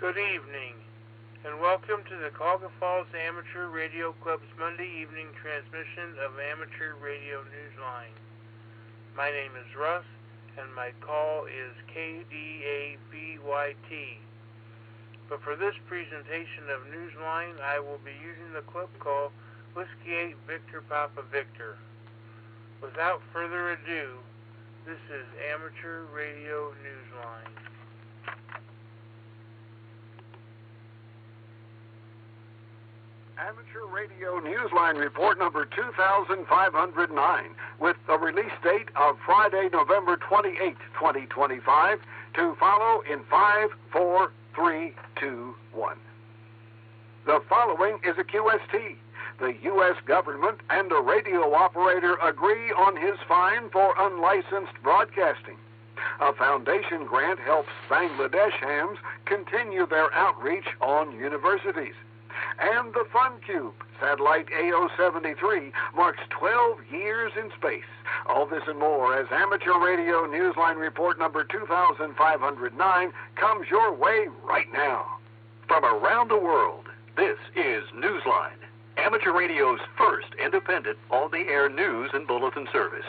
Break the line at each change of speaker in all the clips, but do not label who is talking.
Good evening, and welcome to the Cuyahoga Falls Amateur Radio Club's Monday evening transmission of Amateur Radio Newsline. My name is Russ, and my call is KDABYT. But for this presentation of Newsline, I will be using the club call Whiskey 8 Victor Papa Victor. Without further ado, this is Amateur Radio Newsline.
Amateur Radio Newsline report number 2509 with the release date of Friday, November 28, 2025, to follow in 5, 4, 3, 2, 1. The following is a QST. The U.S. government and a radio operator agree on his fine for unlicensed broadcasting. A foundation grant helps Bangladesh hams continue their outreach on universities. And the Fun Cube, satellite AO-73, marks 12 years in space. All this and more as Amateur Radio Newsline report number 2509 comes your way right now. From around the world, this is Newsline, Amateur Radio's first independent on-the-air news and bulletin service.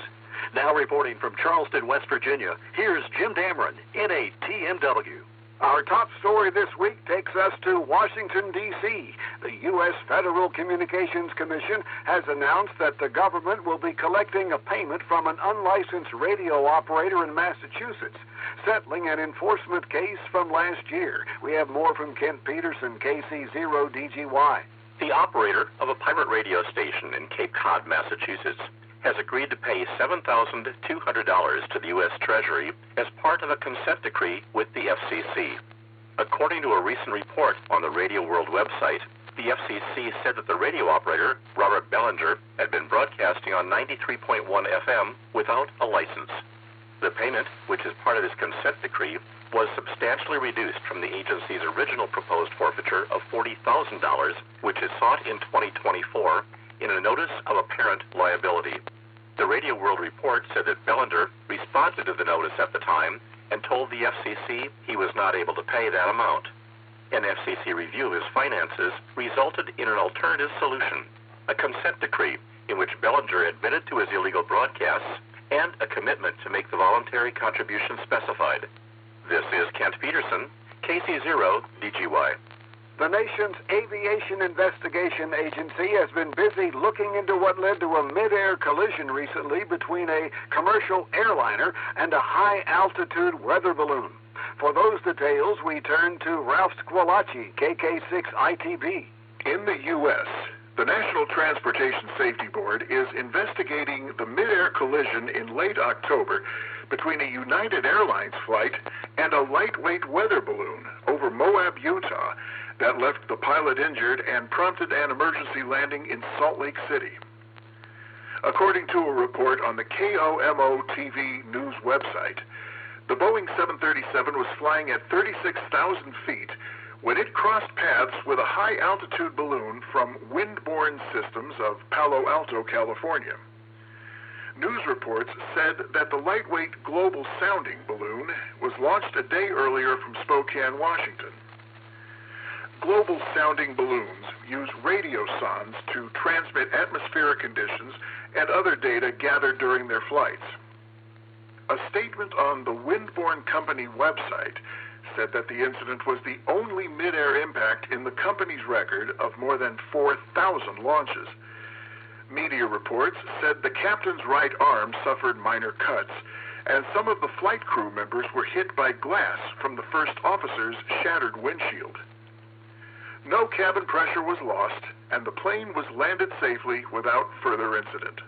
Now reporting from Charleston, West Virginia, here's Jim Dameron, NATMW. Our top story this week takes us to Washington, D.C. The U.S. Federal Communications Commission has announced that the government will be collecting a payment from an unlicensed radio operator in Massachusetts, settling an enforcement case from last year. We have more from Kent Peterson, KC0DGY.
The operator of a pirate radio station in Cape Cod, Massachusetts, has agreed to pay $7,200 to the U.S. Treasury as part of a consent decree with the FCC. According to a recent report on the Radio World website, the FCC said that the radio operator, Robert Bellinger, had been broadcasting on 93.1 FM without a license. The payment, which is part of this consent decree, was substantially reduced from the agency's original proposed forfeiture of $40,000, which is sought in 2024 in a notice of apparent liability. The Radio World report said that Bellinger responded to the notice at the time and told the FCC he was not able to pay that amount. An FCC review of his finances resulted in an alternative solution, a consent decree in which Bellinger admitted to his illegal broadcasts and a commitment to make the voluntary contribution specified. This is Kent Peterson, KC0DGY.
The nation's Aviation Investigation Agency has been busy looking into what led to a mid-air collision recently between a commercial airliner and a high-altitude weather balloon. For those details, we turn to Ralph Squillaci, KK6ITB.
In the U.S., the National Transportation Safety Board is investigating the mid-air collision in late October between a United Airlines flight and a lightweight weather balloon over Moab, Utah, that left the pilot injured and prompted an emergency landing in Salt Lake City. According to a report on the KOMO TV news website, the Boeing 737 was flying at 36,000 feet when it crossed paths with a high-altitude balloon from Windborne Systems of Palo Alto, California. News reports said that the lightweight global sounding balloon was launched a day earlier from Spokane, Washington. Global sounding balloons use radiosondes to transmit atmospheric conditions and other data gathered during their flights. A statement on the Windborne Company website said that the incident was the only mid-air impact in the company's record of more than 4,000 launches. Media reports said the captain's right arm suffered minor cuts, and some of the flight crew members were hit by glass from the first officer's shattered windshield. No cabin pressure was lost, and the plane was landed safely without further incident.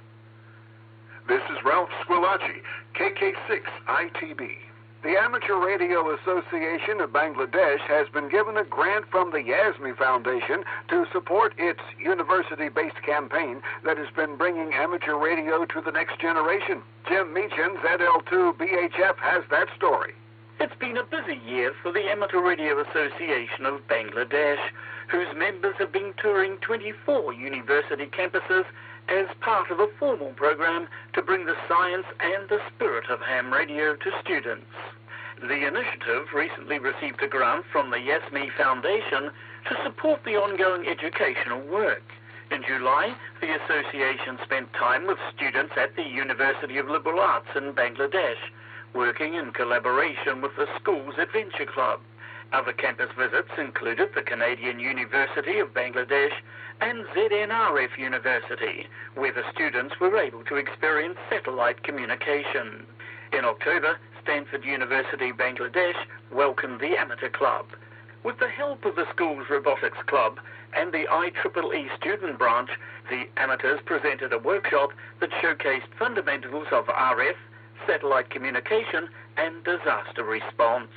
This is Ralph Squillaci, KK6ITB.
The Amateur Radio Association of Bangladesh has been given a grant from the Yasmi Foundation to support its university-based campaign that has been bringing amateur radio to the next generation. Jim Meechan, ZL2BHF, has that story.
It's been a busy year for the Amateur Radio Association of Bangladesh, whose members have been touring 24 university campuses as part of a formal program to bring the science and the spirit of ham radio to students. The initiative recently received a grant from the YASME Foundation to support the ongoing educational work. In July, the association spent time with students at the University of Liberal Arts in Bangladesh, working in collaboration with the school's Adventure Club. Other campus visits included the Canadian University of Bangladesh and ZNRF University, where the students were able to experience satellite communication. In October, Stanford University Bangladesh welcomed the Amateur Club. With the help of the school's Robotics Club and the IEEE student branch, the amateurs presented a workshop that showcased fundamentals of RF, satellite communication, and disaster response.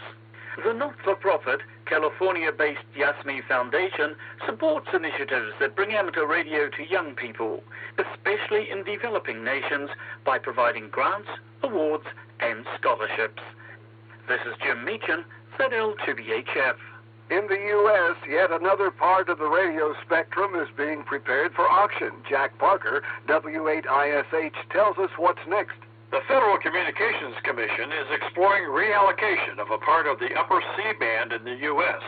The not-for-profit, California-based YASME Foundation supports initiatives that bring amateur radio to young people, especially in developing nations, by providing grants, awards, and scholarships. This is Jim Meechan, ZL2BHF.
In the U.S., yet another part of the radio spectrum is being prepared for auction. Jack Parker, W8ISH, tells us what's next.
The Federal Communications Commission is exploring reallocation of a part of the upper C-band in the U.S.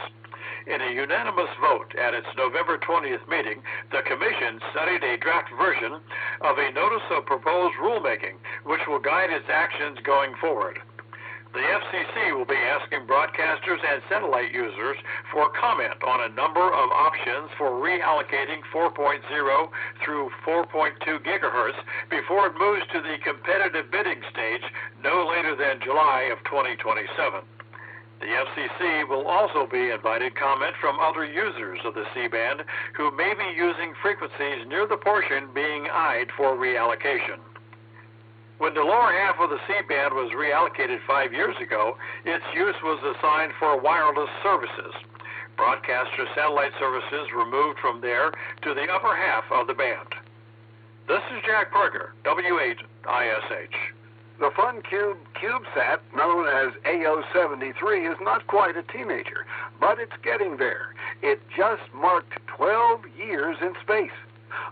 In a unanimous vote at its November 20th meeting, the Commission studied a draft version of a notice of proposed rulemaking, which will guide its actions going forward. The FCC will be asking broadcasters and satellite users for comment on a number of options for reallocating 4.0 through 4.2 gigahertz before it moves to the competitive bidding stage no later than July of 2027. The FCC will also be invited comment from other users of the C-band who may be using frequencies near the portion being eyed for reallocation. When the lower half of the C-band was reallocated 5 years ago, its use was assigned for wireless services. Broadcaster satellite services were moved from there to the upper half of the band. This is Jack Parker, W8ISH.
The FunCube CubeSat, known as AO-73, is not quite a teenager, but it's getting there. It just marked 12 years in space.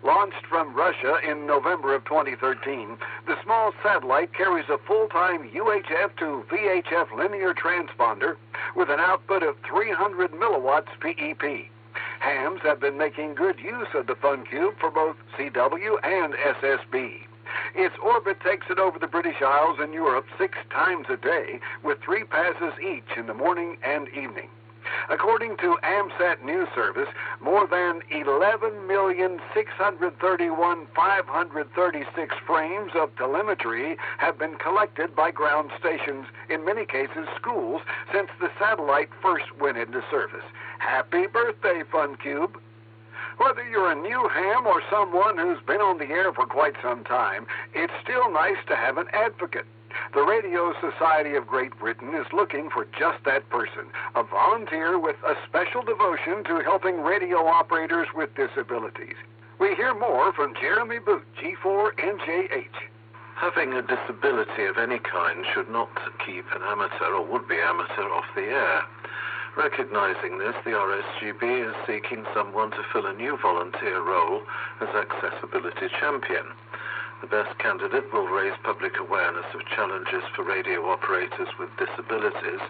Launched from Russia in November of 2013, the small satellite carries a full-time UHF to VHF linear transponder with an output of 300 milliwatts PEP. Hams have been making good use of the FunCube for both CW and SSB. Its orbit takes it over the British Isles and Europe 6 times a day, with 3 passes each in the morning and evening. According to AMSAT News Service, more than 11,631,536 frames of telemetry have been collected by ground stations, in many cases schools, since the satellite first went into service. Happy birthday, FunCube! Whether you're a new ham or someone who's been on the air for quite some time, it's still nice to have an advocate. The Radio Society of Great Britain is looking for just that person, a volunteer with a special devotion to helping radio operators with disabilities. We hear more from Jeremy Boot, G4NJH.
Having a disability of any kind should not keep an amateur or would-be amateur off the air. Recognizing this, the RSGB is seeking someone to fill a new volunteer role as accessibility champion. The best candidate will raise public awareness of challenges for radio operators with disabilities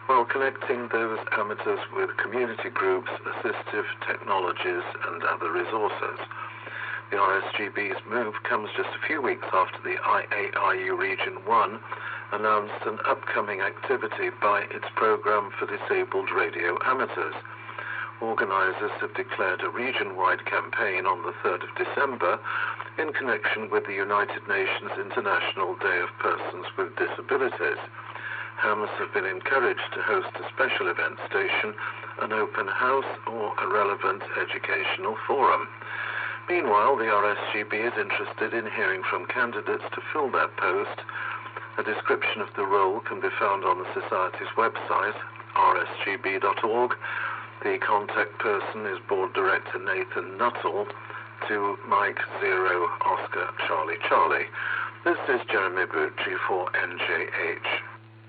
while connecting those amateurs with community groups, assistive technologies, and other resources. The RSGB's move comes just a few weeks after the IARU Region 1 announced an upcoming activity by its program for disabled radio amateurs. Organizers have declared a region-wide campaign on the 3rd of December in connection with the United Nations International Day of Persons with Disabilities. Hams have been encouraged to host a special event station, an open house, or a relevant educational forum. Meanwhile, the RSGB is interested in hearing from candidates to fill that post. A description of the role can be found on the Society's website, rsgb.org. The contact person is Board Director Nathan Nuttall to Mike 0 Oscar Charlie Charlie. This is Jeremy Boot, G4NJH.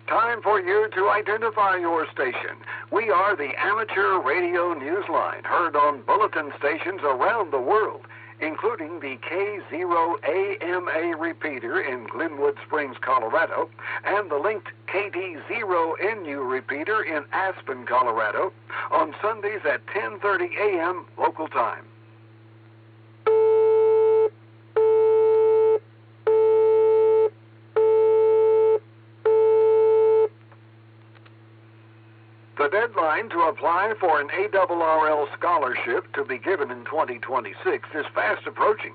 Time for you to identify your station. We are the Amateur Radio Newsline, heard on bulletin stations around the world. including the K0AMA repeater in Glenwood Springs, Colorado, and the linked KD0NU repeater in Aspen, Colorado, on Sundays at 10:30 a.m. local time. The deadline to apply for an ARRL scholarship to be given in 2026 is fast approaching.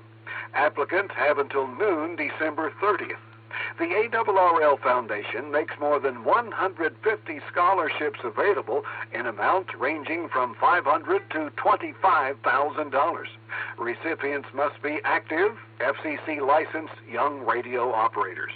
Applicants have until noon December 30th. The ARRL Foundation makes more than 150 scholarships available in amount ranging from $500 to $25,000. Recipients must be active, FCC-licensed young radio operators.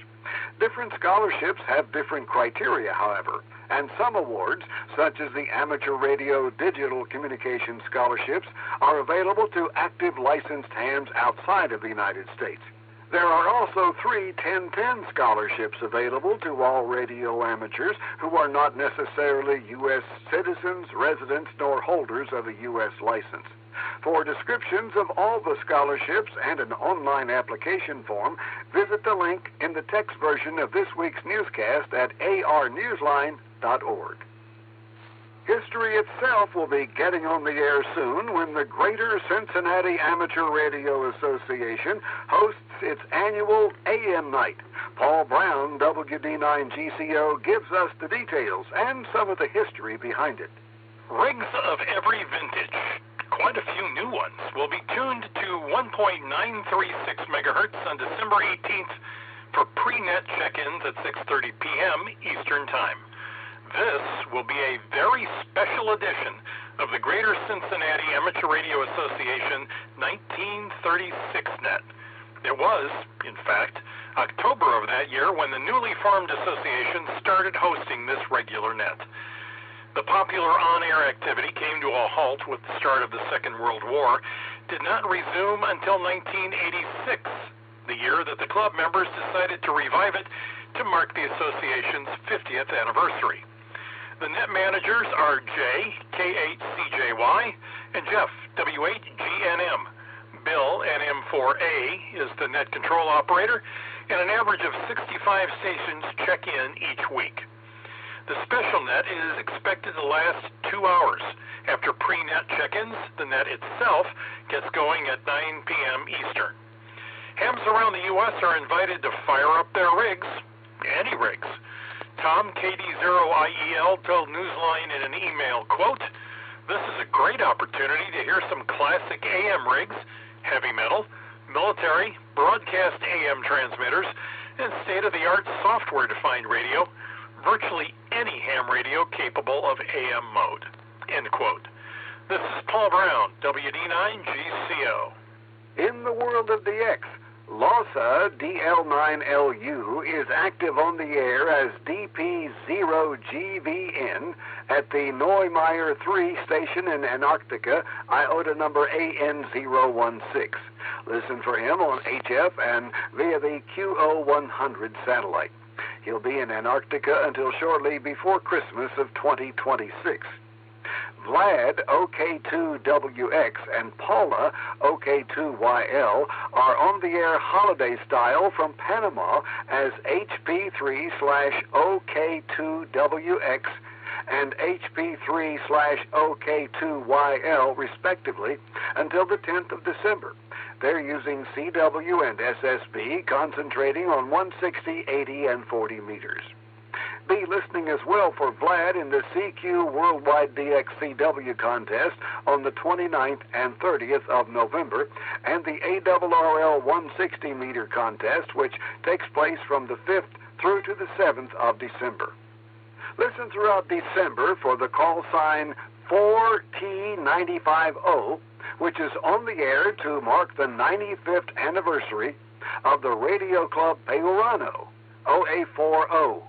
Different scholarships have different criteria, however, and some awards, such as the Amateur Radio Digital Communications Scholarships, are available to active licensed hams outside of the United States. There are also 3 1010 scholarships available to all radio amateurs who are not necessarily U.S. citizens, residents, nor holders of a U.S. license. For descriptions of all the scholarships and an online application form, visit the link in the text version of this week's newscast at arnewsline.org. History itself will be getting on the air soon when the Greater Cincinnati Amateur Radio Association hosts its annual AM night. Paul Brown, WD9GCO, gives us the details and some of the history behind it.
Rigs of every vintage, quite a few new ones, will be tuned to 1.936 megahertz on December 18th for pre-net check-ins at 6:30 p.m. Eastern Time. This will be a very special edition of the Greater Cincinnati Amateur Radio Association 1936 net. It was, in fact, October of that year when the newly formed association started hosting this regular net. The popular on-air activity came to a halt with the start of the Second World War, did not resume until 1986, the year that the club members decided to revive it to mark the association's 50th anniversary. The net managers are Jay, K8CJY, and Jeff, W8GNM. Bill, NM4A, is the net control operator, and an average of 65 stations check in each week. The special net is expected to last 2 hours. After pre-net check-ins, the net itself gets going at 9 p.m. Eastern. Hams around the U.S. are invited to fire up their rigs, any rigs. Tom, KD0IEL, told Newsline in an email, quote, "This is a great opportunity to hear some classic AM rigs, heavy metal, military, broadcast AM transmitters, and state-of-the-art software-defined radio, virtually any ham radio capable of AM mode." End quote. This is Paul Brown, WD9GCO.
In the world of DX, LOSA DL9LU is active on the air as DP0GVN at the Neumayer 3 station in Antarctica, IOTA number AN016. Listen for him on HF and via the QO100 satellite. He'll be in Antarctica until shortly before Christmas of 2026. Vlad, OK2WX, and Paula, OK2YL, are on the air holiday style from Panama as HP3/OK2WX and HP3/OK2YL, respectively, until the 10th of December. They're using CW and SSB, concentrating on 160, 80, and 40 meters. Be listening as well for Vlad in the CQ Worldwide DXCW contest on the 29th and 30th of November, and the ARRL 160-meter contest, which takes place from the 5th through to the 7th of December. Listen throughout December for the call sign 4T950, which is on the air to mark the 95th anniversary of the Radio Club Peorano, OA40.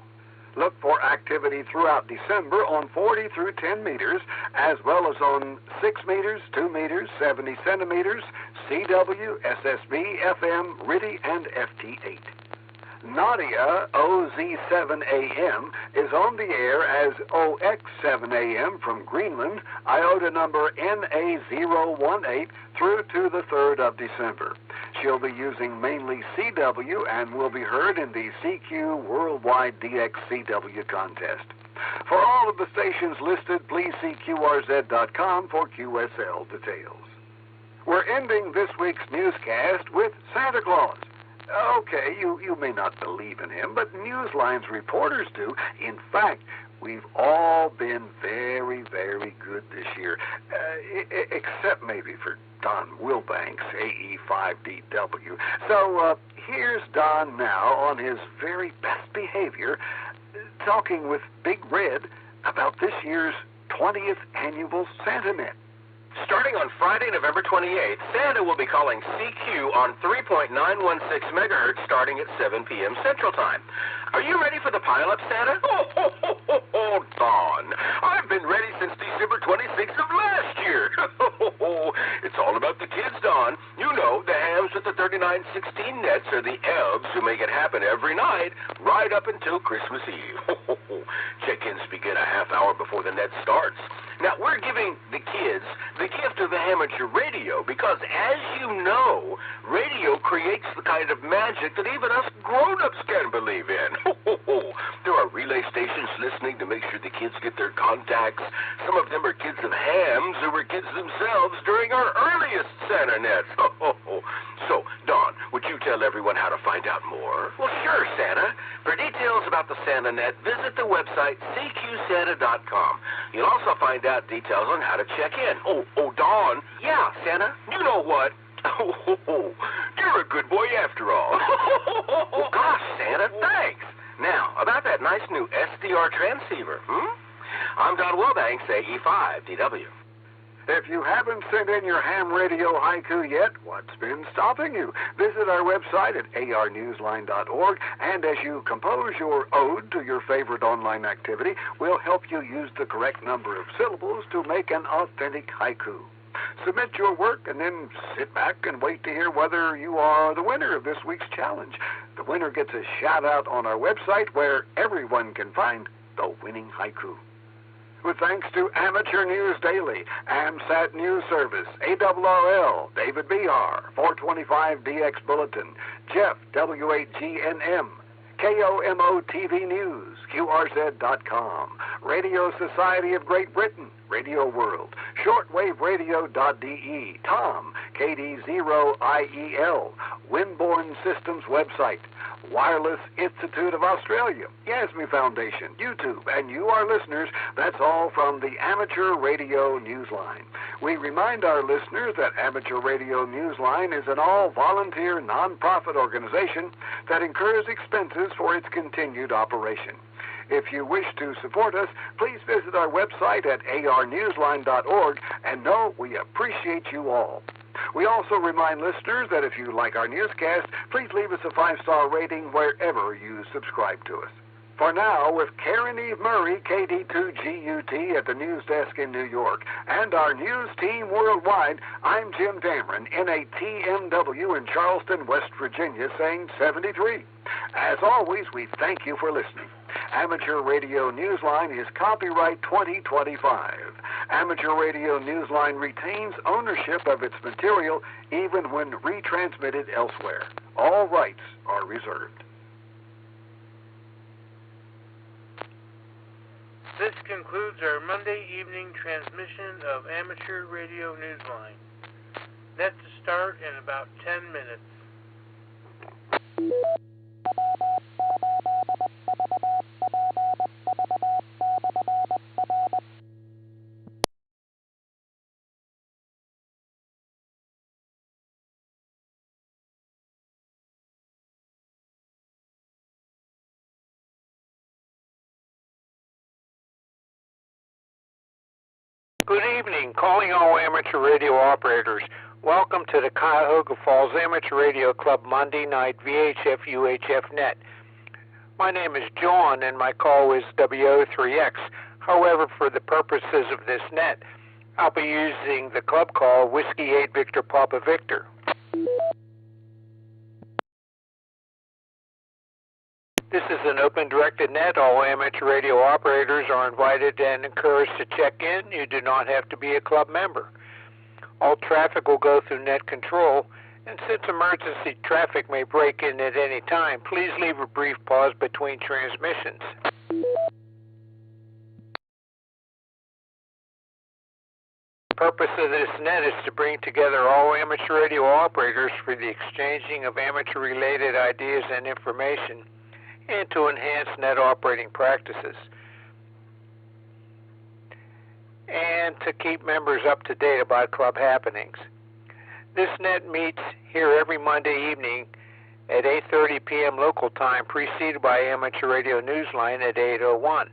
Look for activity throughout December on 40 through 10 meters, as well as on 6 meters, 2 meters, 70 centimeters, CW, SSB, FM, RTTY, and FT8. Nadia OZ7AM is on the air as OX7AM from Greenland, IOTA number NA018 through to the 3rd of December. She'll be using mainly CW and will be heard in the CQ Worldwide DX-CW contest. For all of the stations listed, please see QRZ.com for QSL details. We're ending this week's newscast with Santa Claus. Okay, you may not believe in him, but Newsline's reporters do. In fact, we've all been very, very good this year, except maybe for Don Wilbanks, AE5DW. So here's Don now on his very best behavior, talking with Big Red about this year's 20th annual SantaNet.
Starting on Friday, November 28th, Santa will be calling CQ on 3.916 megahertz starting at 7 p.m. Central Time. Are you ready for the pileup, Santa? Oh, Don. I've been ready since December 26th of last year. It's all about the kids, Don. You know, the hams with the 3916 nets are the elves who make it happen every night, right up until Christmas Eve. Check-ins begin a half hour before the net starts. Now, we're giving the kids the gift of the amateur radio because, as you know, radio creates the kind of magic that even us grown-ups can believe in. There are relay stations listening to make sure the kids get their contacts. Some of them are kids of hams who were kids themselves during our earliest SantaNets. So, Don, would you tell everyone how to find out more? Well, sure, Santa. For details about the SantaNet, visit the website cqsanta.com. You'll also find out details on how to check in. Oh, Don. Yeah, Santa. You know what? You're a good boy after all. Well, gosh, Santa, thanks. Now, about that nice new SDR transceiver, I'm Don Wilbanks, AE5DW.
If you haven't sent in your ham radio haiku yet, what's been stopping you? Visit our website at arnewsline.org, and as you compose your ode to your favorite online activity, we'll help you use the correct number of syllables to make an authentic haiku. Submit your work and then sit back and wait to hear whether you are the winner of this week's challenge. The winner gets a shout-out on our website where everyone can find the winning haiku. With thanks to Amateur News Daily, AMSAT News Service, ARRL, David BR, 425DX Bulletin, Jeff, W8GNM, KOMO TV News, QRZ.com, Radio Society of Great Britain, Radio World, shortwaveradio.de, Tom, KD0IEL, Windborne Systems website, Wireless Institute of Australia, Yasmi Foundation, YouTube, and you, our listeners, that's all from the Amateur Radio Newsline. We remind our listeners that Amateur Radio Newsline is an all-volunteer, non-profit organization that incurs expenses for its continued operation. If you wish to support us, please visit our website at arnewsline.org, and know we appreciate you all. We also remind listeners that if you like our newscast, please leave us a 5-star rating wherever you subscribe to us. For now, with Karen Eve Murray, KD2GUT at the news desk in New York, and our news team worldwide, I'm Jim Dameron, NATMW in Charleston, West Virginia, saying 73. As always, we thank you for listening. Amateur Radio Newsline is copyright 2025. Amateur Radio Newsline retains ownership of its material even when retransmitted elsewhere. All rights are reserved.
This concludes our Monday evening transmission of Amateur Radio Newsline. Net to start in about 10 minutes.
Good evening, calling all amateur radio operators. Welcome to the Cuyahoga Falls Amateur Radio Club Monday night VHF UHF net. My name is John and my call is W03X. However, for the purposes of this net, I'll be using the club call Whiskey 8 Victor Papa Victor. This is an open directed net. All amateur radio operators are invited and encouraged to check in. You do not have to be a club member. All traffic will go through net control, and since emergency traffic may break in at any time, please leave a brief pause between transmissions. The purpose of this net is to bring together all amateur radio operators for the exchanging of amateur-related ideas and information, and to enhance net operating practices, and to keep members up to date about club happenings. This net meets here every Monday evening at 8:30 p.m. local time, preceded by Amateur Radio Newsline at 8:01.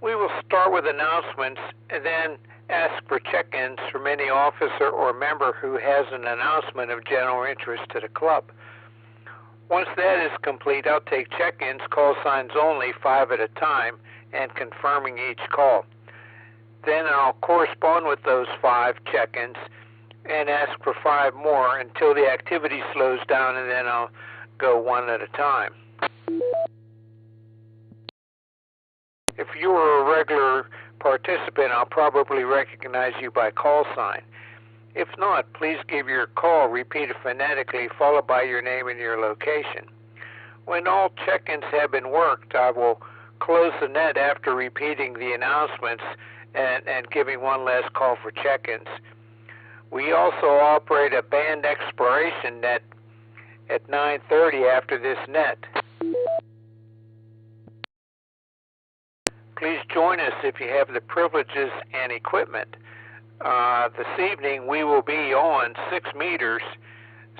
We will start with announcements and then ask for check-ins from any officer or member who has an announcement of general interest to the club. Once that is complete, I'll take check-ins, call signs only, 5 at a time, and confirming each call. Then I'll correspond with those 5 check-ins and ask for 5 more until the activity slows down, and then I'll go 1 at a time. If you are a regular participant, I'll probably recognize you by call sign. If not, please give your call repeated phonetically, followed by your name and your location. When all check-ins have been worked, I will close the net after repeating the announcements and giving one last call for check-ins. We also operate a band exploration net at 9:30 after this net. Please join us if you have the privileges and equipment. This evening we will be on 6 meters,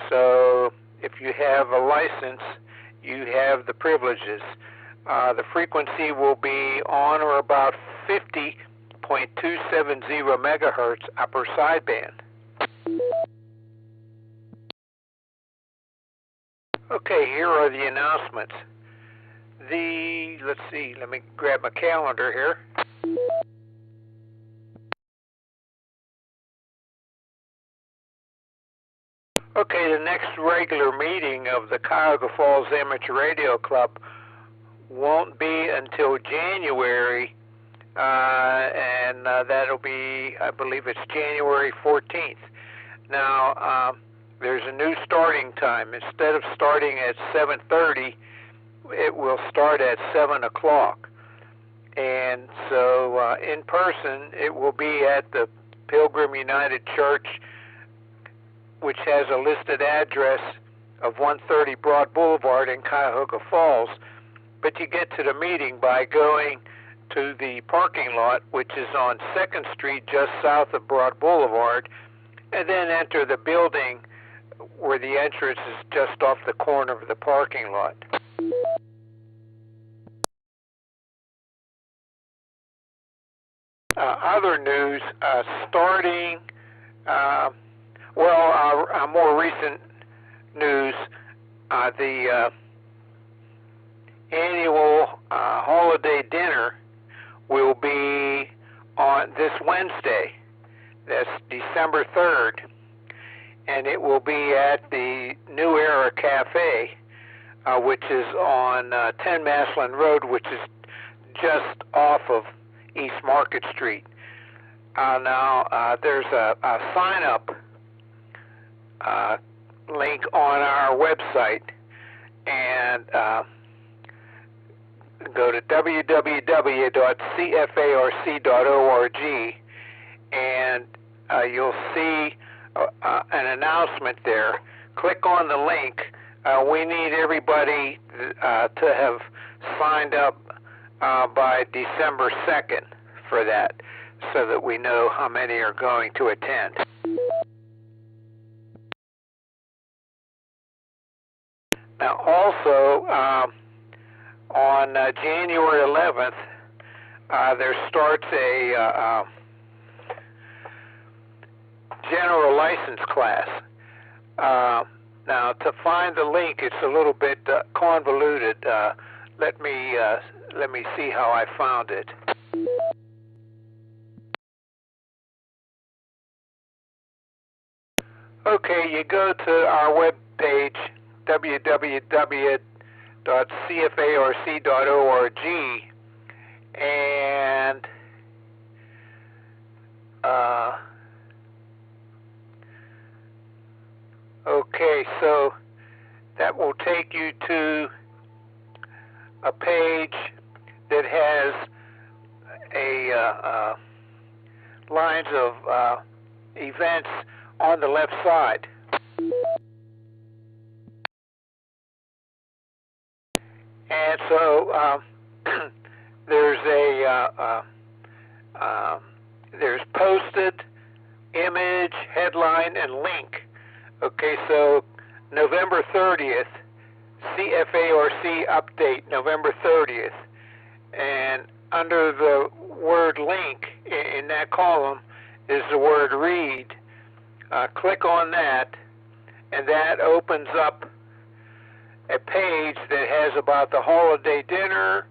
so if you have a license, you have the privileges. The frequency will be on or about 50.270 megahertz upper sideband. Okay, here are the announcements. Let's see, let me grab my calendar here. Okay, the next regular meeting of the Cuyahoga Falls Amateur Radio Club won't be until January, and that'll be, I believe it's January 14th. Now, there's a new starting time. Instead of starting at 7:30, it will start at 7 o'clock. And so in person, it will be at the Pilgrim United Church, which has a listed address of 130 Broad Boulevard in Cuyahoga Falls. But you get to the meeting by going to the parking lot, which is on 2nd Street just south of Broad Boulevard, and then enter the building where the entrance is just off the corner of the parking lot. Other news, starting, more recent news, the annual holiday dinner will be on this Wednesday. That's December 3rd, and it will be at the New Era Cafe, which is on 10 Maslin Road, which is just off of East Market Street. Now, there's a sign-up link on our website, and go to www.cfarc.org, and you'll see an announcement there. Click on the link. We need everybody to have signed up by December 2nd for that, so that we know how many are going to attend. Now, also, on January 11th, there starts a general license class. Now, to find the link, it's a little bit convoluted. Let me see how I found it. Okay, you go to our page, www.cfarc.org, and okay, so that will take you to a page that has lines of events on the left side. And so there's posted, image, headline, and link. Okay, so November 30th, CFARC update, November 30th. And under the word link in that column is the word read. Click on that, and that opens up a page that has about the holiday dinner,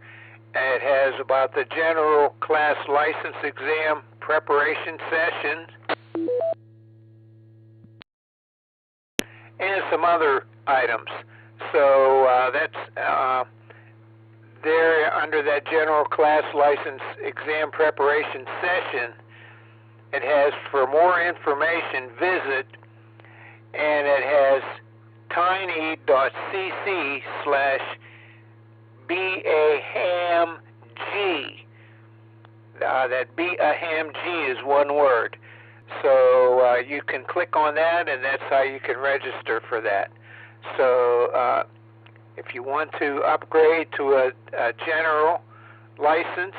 and it has about the general class license exam preparation session, and some other items. So that's there under that general class license exam preparation session. It has for more information visit, and it has tiny.cc/BAHAMG. That BAHAMG is one word. So you can click on that, and that's how you can register for that. So if you want to upgrade to a general license,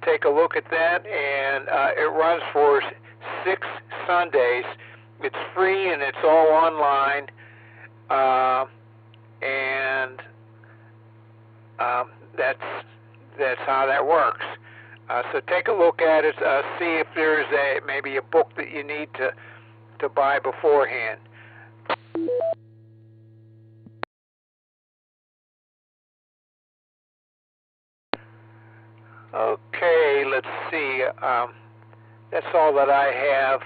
take a look at that, and it runs for 6 Sundays. It's free and it's all online, and that's how that works. So take a look at it, see if there's maybe a book that you need to buy beforehand. Okay, let's see. That's all that I have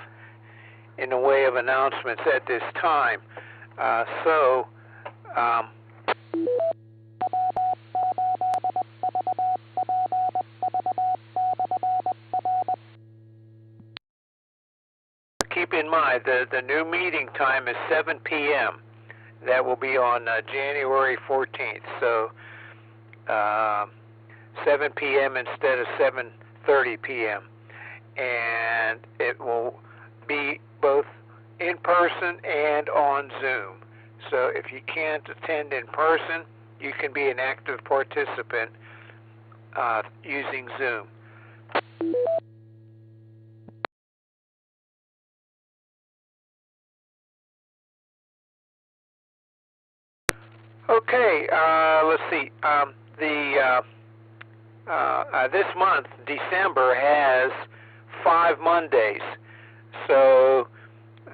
in the way of announcements at this time. Keep in mind the new meeting time is 7 p.m. That will be on January 14th. So 7 p.m. instead of 7:30 p.m. And it will be both in person and on Zoom. So if you can't attend in person, you can be an active participant using Zoom. Okay, let's see. This month, December, has 5 Mondays. So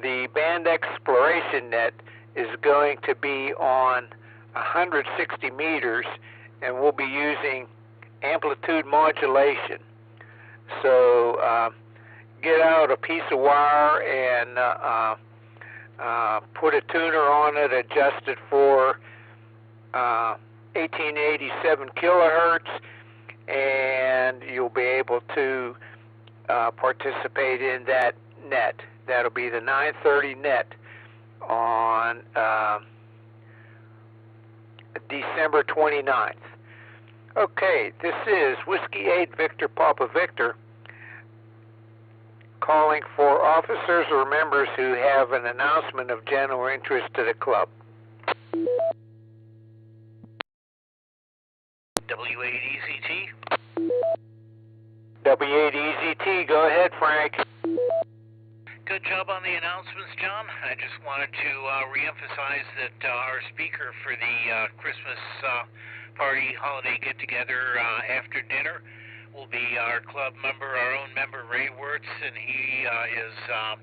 the band exploration net is going to be on 160 meters, and we'll be using amplitude modulation. So get out a piece of wire and put a tuner on it, adjust it for 1887 kilohertz, and you'll be able to participate in that net. That'll be the 930 net on December 29th. Okay, this is Whiskey 8 Victor Papa Victor calling for officers or members who have an announcement of general interest to the club.
W8EZT.
W8EZT, go ahead, Frank.
Good job on the announcements, John. I just wanted to reemphasize that our speaker for the Christmas party holiday get-together after dinner will be our club member, our own member, Ray Wirtz, and he is, I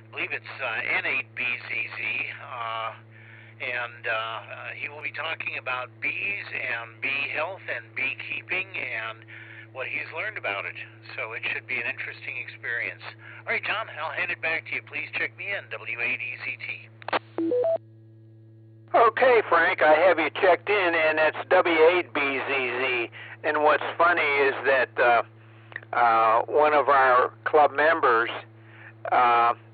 believe it's N8BZZ, and he will be talking about bees and bee health and beekeeping and what he's learned about it. So it should be an interesting experience. All right, John, I'll hand it back to you. Please check me in, W8EZT.
Okay, Frank, I have you checked in, and that's W8VPV. And what's funny is that one of our club members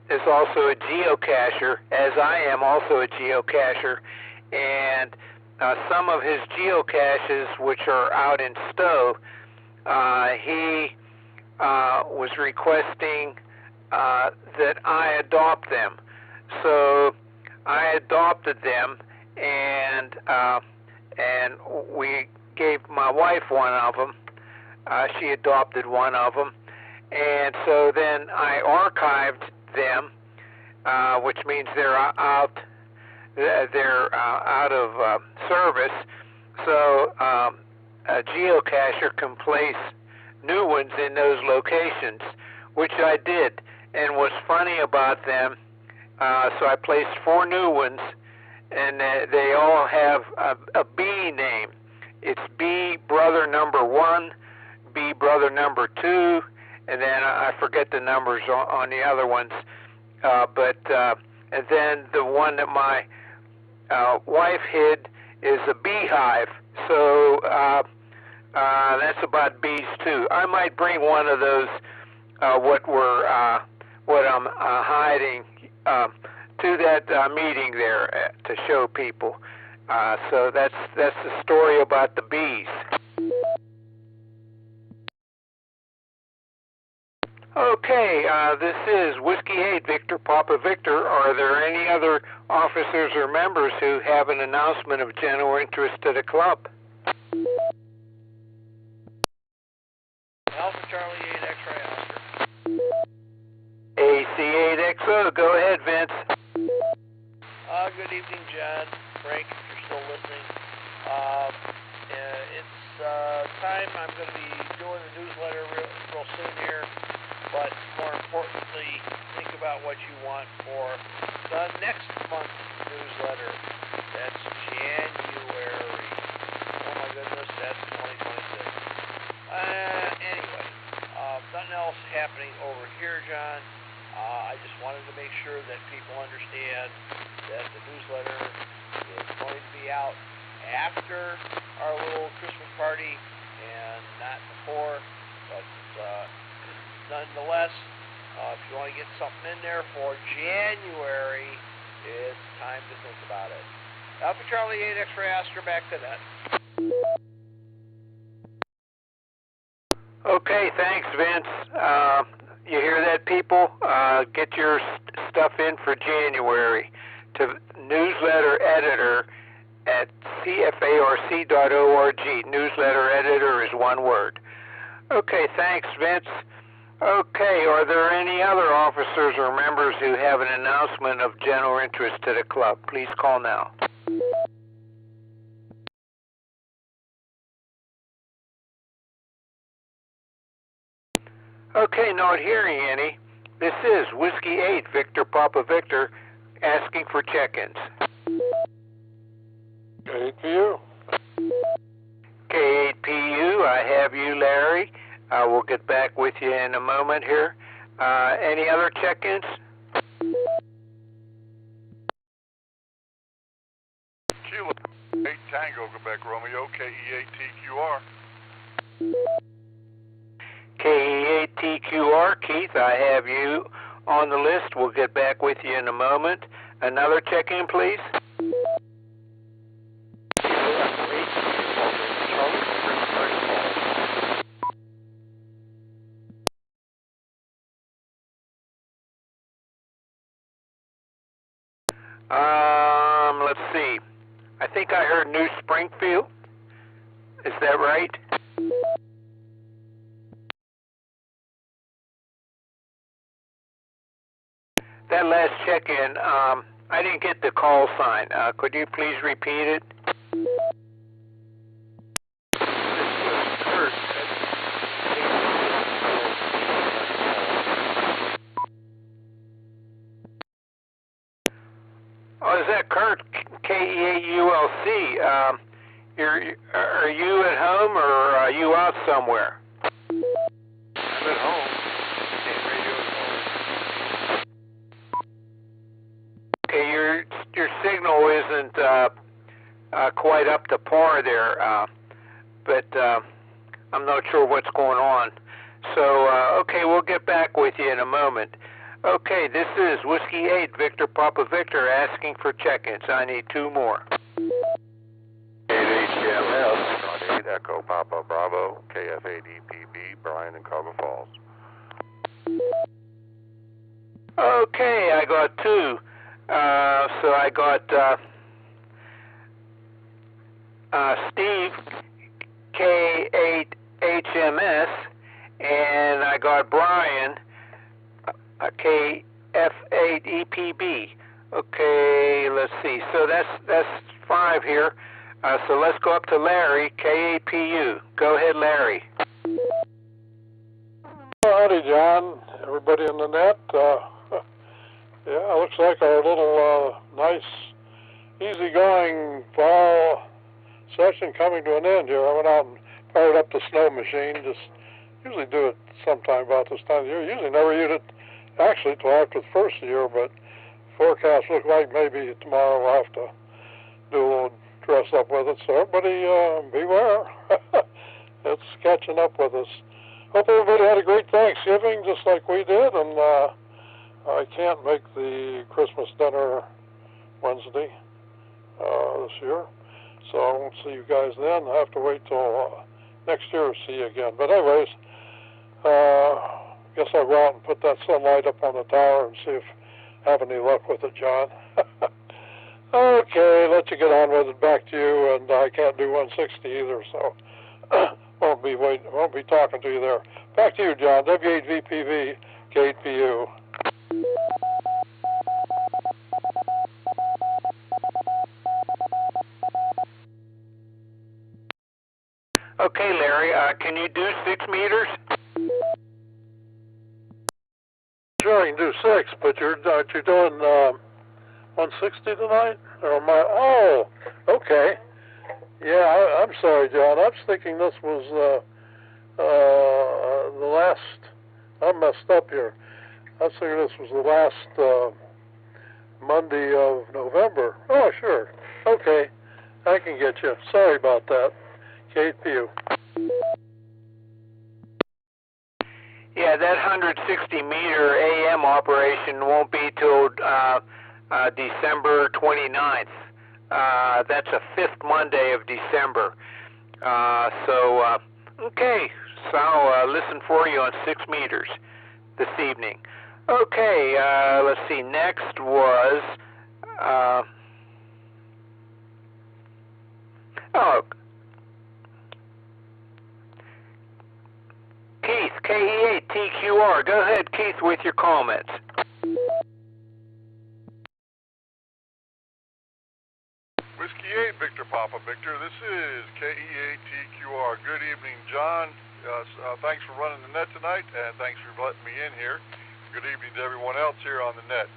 is also a geocacher, as I am also a geocacher, and some of his geocaches, which are out in Stowe, he was requesting that I adopt them. So I adopted them, and we gave my wife one of them. She adopted one of them, and so then I archived them, which means they're out of service. So a geocacher can place new ones in those locations, which I did. And what's funny about them, so I placed 4 new ones, and they all have a B name. It's B brother number 1, B brother number 2, and then I forget the numbers on the other ones. And then the one that my wife hid is a beehive. So that's about bees too. I might bring one of those what I'm hiding to that meeting there to show people. So that's the story about the bees. Okay, this is Whiskey 8 Victor Papa Victor. Are there any other officers or members who have an announcement of general interest to the club?
Alpha Charlie 8 X-Ray Oscar.
AC8XO, go ahead, Vince.
Good evening, John, Frank, if you're still listening. It's time. I'm going to be doing the newsletter real soon here, but more importantly, think about what you want for the next month's newsletter. That's January. Oh my goodness, that's 2026. Anyway, nothing else happening over here, John. I just wanted to make sure that people understand that the newsletter is going to be out after our little Christmas party and not before, but nonetheless, if you want to get something in there for January, it's time to think about it. Alpha Charlie 8 X-Ray Oscar, back to that.
Okay, thanks, Vince. You hear that, people? Get your stuff in for January to newsletter editor at cfarc.org. Newsletter editor is one word. Okay, thanks, Vince. Okay, are there any other officers or members who have an announcement of general interest to the club? Please call now. Okay, not hearing any. This is Whiskey 8 Victor Papa Victor asking for check-ins.
K8PU.
K8PU, I have you, Larry. We'll get back with you in a moment here. Any other check-ins?
Kilo 8 Tango, Quebec Romeo, KE8TQR.
KE8TQR, Keith, I have you on the list. We'll get back with you in a moment. Another check-in, please. Let's see. I think I heard New Springfield. Is that right? That last check-in, I didn't get the call sign. Could you please repeat it? Oh, is that Kurt, KE8ULC? Are you at home or are you out somewhere?
I'm at home.
Okay, your signal isn't quite up to par there, but I'm not sure what's going on. So, okay, we'll get back with you in a moment. Okay, this is Whiskey 8, Victor Papa Victor, asking for check-ins. I need 2 more.
8HMS, 8 Echo Papa Bravo, KF8EPV, Bryan in Cuyahoga Falls.
Okay, I got 2. So I got Steve, K8HMS, and I got Brian, KF8EPB. Okay, let's see. So that's 5 here. So let's go up to Larry, KAPU. Go ahead, Larry.
Howdy, John. Everybody in the net. Yeah, looks like our little nice, easygoing fall session coming to an end here. I went out and fired up the snow machine. Just usually do it sometime about this time of year. Usually never use it actually till after the first of the year, but forecasts look like maybe tomorrow we'll have to do a little dress up with it. So everybody beware. It's catching up with us. Hope everybody had a great Thanksgiving just like we did, and I can't make the Christmas dinner Wednesday this year, so I won't see you guys then. I'll have to wait till next year to see you again. But anyways, guess I'll go out and put that sunlight up on the tower and see if I have any luck with it, John. Okay, let you get on with it. Back to you, and I can't do 160 either, so won't be talking to you there. Back to you, John. W8VPV, K8PU.
Okay, Larry, can you do 6 meters?
Sure, I can do 6, but you're doing 160 tonight? Or am I? Oh, okay. Yeah, I'm sorry, John. I was thinking this was the last. I'm messed up here. I was thinking this was the last Monday of November. Oh, sure. Okay, I can get you. Sorry about that. K8PU.
Yeah, that 160-meter AM operation won't be till December 29th. That's a 5th Monday of December. Okay, so I'll listen for you on 6 meters this evening. Okay, let's see. Next was Keith, KE8TQR. Go ahead, Keith, with your comments.
Whiskey 8, Victor Papa Victor. This is KE8TQR. Good evening, John. Thanks for running the net tonight, and thanks for letting me in here. Good evening to everyone else here on the net.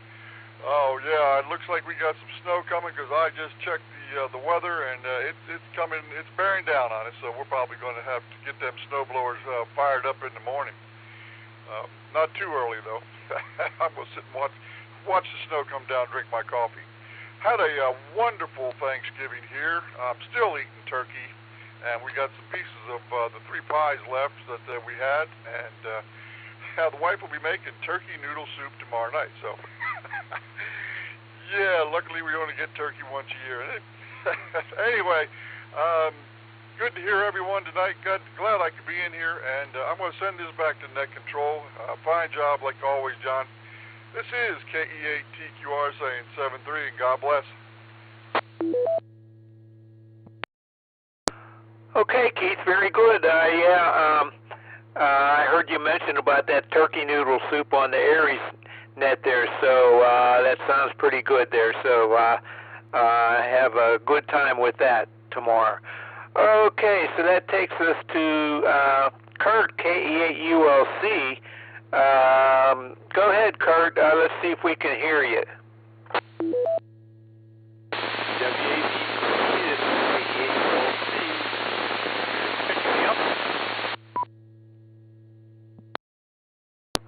Oh, yeah, it looks like we got some snow coming because I just checked the weather, and it's coming. It's bearing down on us, so we're probably going to have to get them snow blowers fired up in the morning. Not too early, though. I'm going to sit and watch the snow come down, drink my coffee. Had a wonderful Thanksgiving here. I'm still eating turkey, and we got some pieces of the 3 pies left that we had, and the wife will be making turkey noodle soup tomorrow night. So, yeah, luckily we only get turkey once a year. Anyway, good to hear everyone tonight. Glad I could be in here, and I'm going to send this back to Net Control. Fine job, like always, John. This is KE8TQR saying 7-3, and God bless.
Okay, Keith, very good. I heard you mention about that turkey noodle soup on the Aries net there, so that sounds pretty good there. So have a good time with that tomorrow. Okay, so that takes us to Kurt, KE8ULC. Go ahead, Kurt. Let's see if we can hear you.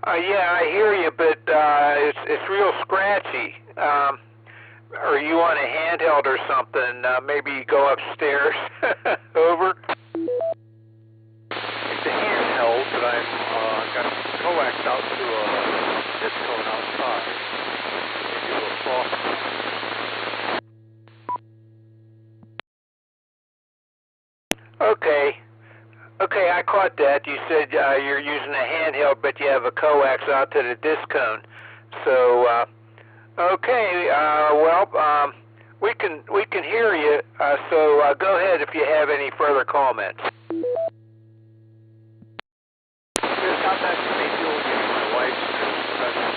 Yeah, I hear you, but it's real scratchy. are you on a handheld or something? Maybe go upstairs. Over.
It's a handheld, but I've got coax out to a discone outside. Maybe a little soft.
Okay, I caught that. You said you're using a handheld, but you have a coax out to the discone. So, okay, we can hear you. So go ahead if you have any further comments.
It's not that big deal again. My wife's present.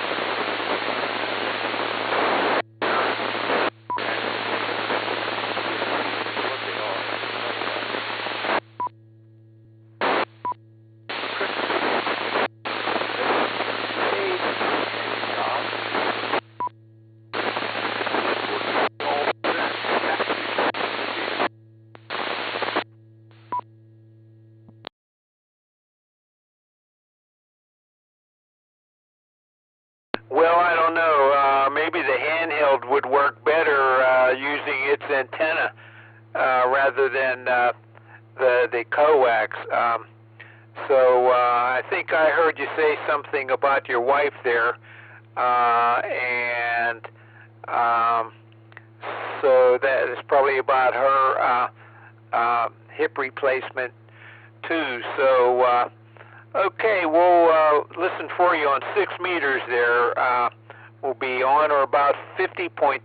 Well, I don't know. Maybe the handheld would work better using its antenna rather than the coax. So I think I heard you say something about your wife there, and so that is probably about her hip replacement too. So. Okay, we'll listen for you on 6 meters there. We'll be on or about 50.270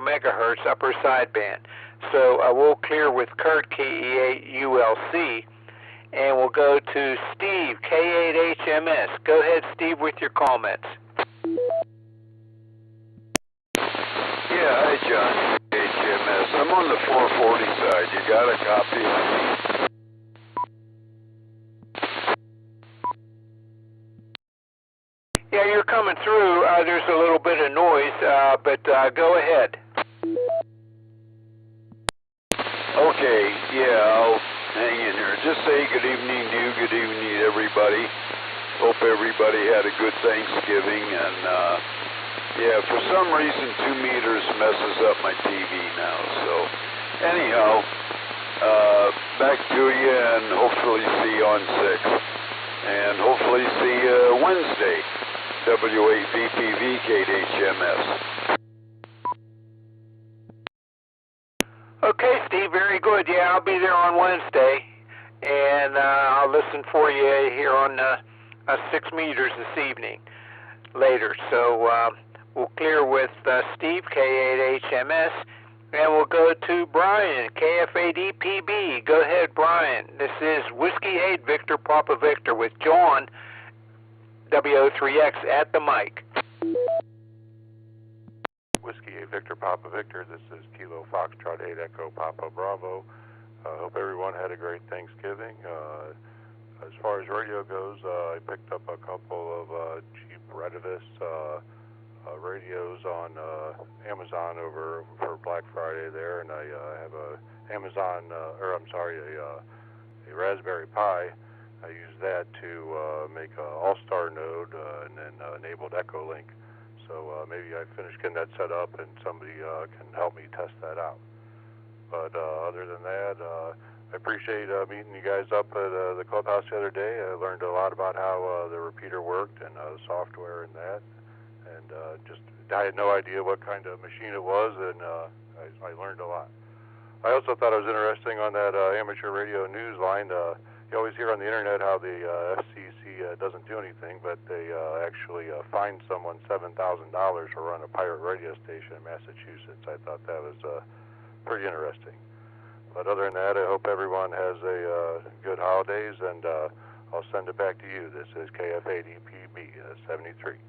megahertz upper sideband. So we'll clear with Kurt, KE8ULC, and we'll go to Steve, K8HMS. Go ahead, Steve, with your comments.
Yeah, hi, John, HMS. I'm on the 440 side. You got a copy of me?
Yeah, you're coming through. There's a little bit of noise, but go ahead.
Okay, yeah, I'll hang in here. Just say good evening to you, good evening to everybody. Hope everybody had a good Thanksgiving, and yeah, for some reason 2 meters messes up my TV now, so anyhow, back to you, and hopefully see you on 6, and hopefully see you Wednesday. W8VPV, KHMS.
Okay, Steve, very good. Yeah, I'll be there on Wednesday, and I'll listen for you here on 6 meters this evening later. So we'll clear with Steve, K8HMS, and we'll go to Brian, KF8EPB. Go ahead, Brian. This is Whiskey 8 Victor Papa Victor with John, WO3X at the mic.
Whiskey 8 Victor Papa Victor, this is Kilo Foxtrot 8 Echo Papa Bravo. Hope everyone had a great Thanksgiving. As far as radio goes, I picked up a couple of cheap Redivus radios on Amazon over for Black Friday there, and I have a Raspberry Pi. I use that to make an All-Star node and then enabled Echo Link. So maybe I finish getting that set up and somebody can help me test that out. But other than that, I appreciate meeting you guys up at the clubhouse the other day. I learned a lot about how the repeater worked and the software and that. And I had no idea what kind of machine it was, and I learned a lot. I also thought it was interesting on that amateur radio Newsline. You always hear on the internet how the FCC doesn't do anything, but they actually fined someone $7,000 for run a pirate radio station in Massachusetts. I thought that was pretty interesting. But other than that, I hope everyone has a good holidays, and I'll send it back to you. This is KF8EPB 73.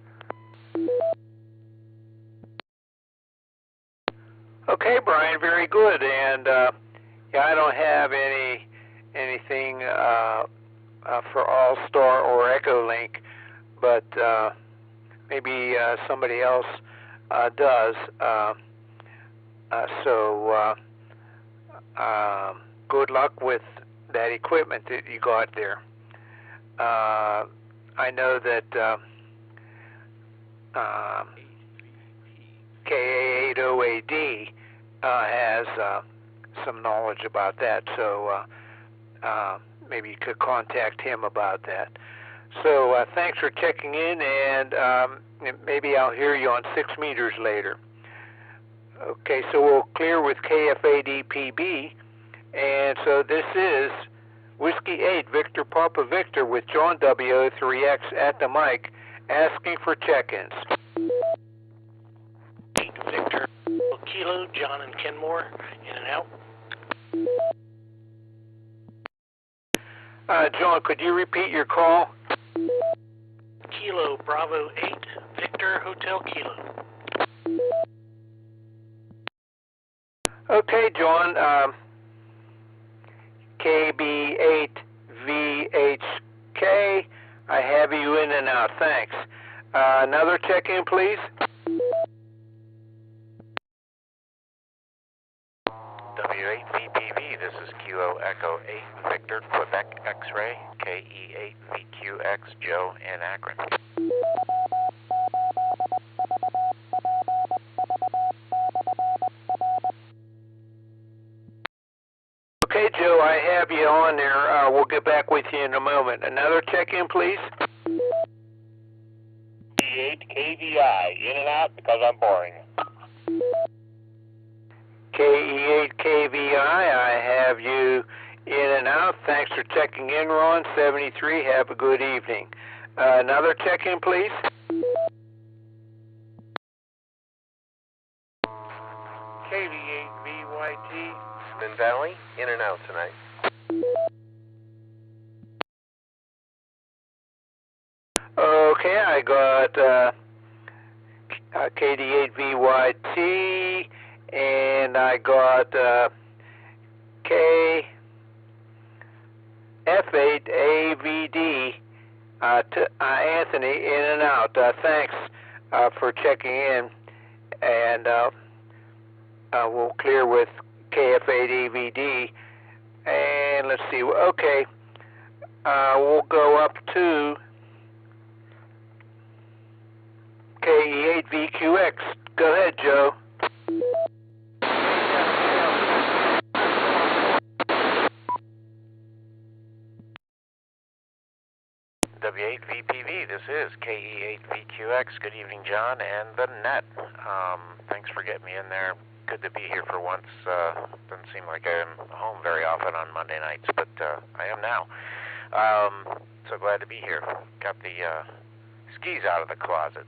Okay, Brian, very good. And yeah, I don't have anything for All-Star or Echo Link, but maybe somebody else does. So good luck with that equipment that you got there. I know that KA8 WOAD has some knowledge about that, so maybe you could contact him about that. So thanks for checking in, and maybe I'll hear you on 6 meters later. Okay, so we'll clear with KFADPB, and so this is Whiskey 8 Victor Papa Victor with John W03X at the mic, asking for check-ins.
8 Victor Kilo, John and Kenmore, in and out.
John, could you repeat your call?
Kilo Bravo 8 Victor Hotel Kilo.
Okay, John. KB8VHK, I have you in and out. Thanks. Another check-in, please.
W8VPV, this is QO Echo 8 Victor Quebec X-Ray, KE8VQX Joe in Akron.
Okay, Joe, I have you on there. We'll get back with you in a moment. Another check-in, please.
KE8KVI, in and out because I'm boring.
KE8KVI, I have you in and out. Thanks for checking in, Ron. 73, have a good evening. Another check-in, please.
KD8VYT.
Min Valley, in and out tonight.
Okay, I got KD8VYT, and I got KF8AVD, Anthony, in and out. Thanks for checking in, and we'll clear with KF8AVD, and let's see, okay, we'll go up to KE8VQX. Go ahead, Joe.
W8VPV, this is KE8VQX. Good evening, John and the net. Thanks for getting me in there. Good to be here for once. Doesn't seem like I'm home very often on Monday nights, but I am now. So glad to be here. Got the skis out of the closet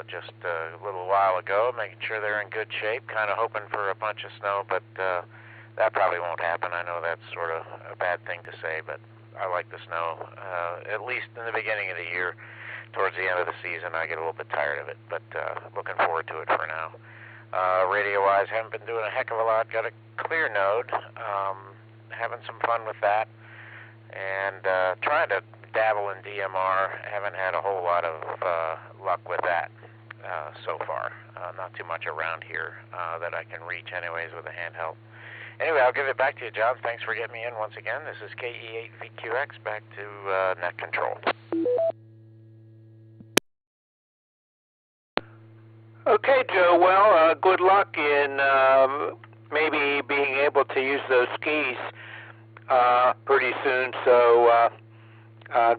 just a little while ago, making sure they're in good shape. Kind of hoping for a bunch of snow, but that probably won't happen. I know that's sort of a bad thing to say, but I like the snow. At least in the beginning of the year. Towards the end of the season, I get a little bit tired of it, but looking forward to it for now. Radio-wise, haven't been doing a heck of a lot. Got a clear node. Having some fun with that. And trying to dabble in DMR. Haven't had a whole lot of luck with that so far. Not too much around here that I can reach anyways with a handheld. Anyway, I'll give it back to you, John. Thanks for getting me in once again. This is KE8VQX. Back to net control.
Okay, Joe. Well, good luck in maybe being able to use those skis pretty soon. So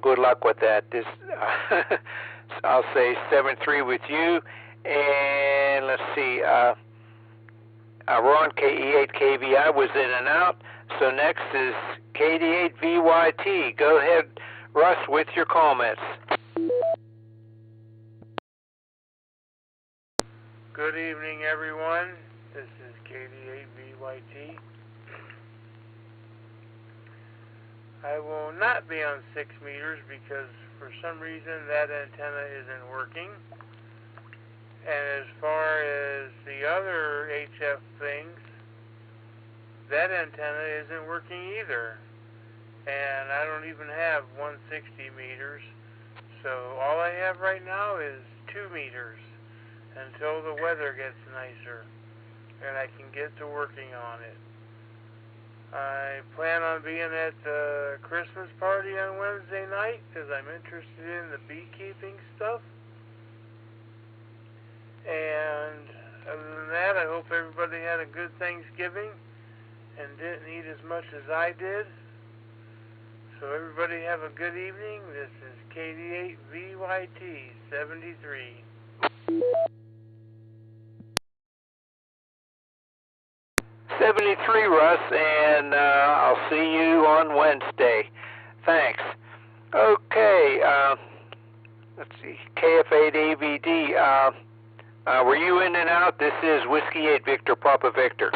good luck with that. This I'll say 7-3 with you, and let's see. Ron, KE8KVI was in and out. So next is KD8VYT. Go ahead, Russ, with your comments.
Good evening, everyone. This is KD8VYT. I will not be on 6 meters because for some reason that antenna isn't working. And as far as the other HF things, that antenna isn't working either. And I don't even have 160 meters. So all I have right now is 2 meters until the weather gets nicer and I can get to working on it. I plan on being at the Christmas party on Wednesday night because I'm interested in the beekeeping stuff. And Other than that, I hope everybody had a good Thanksgiving and didn't eat as much as I did. So everybody have a good evening. This is KD8VYT 73.
Russ, and I'll see you on Wednesday. Thanks. Okay, let's see, KF8AVD, were you in and out? This is Whiskey 8 Victor Papa Victor.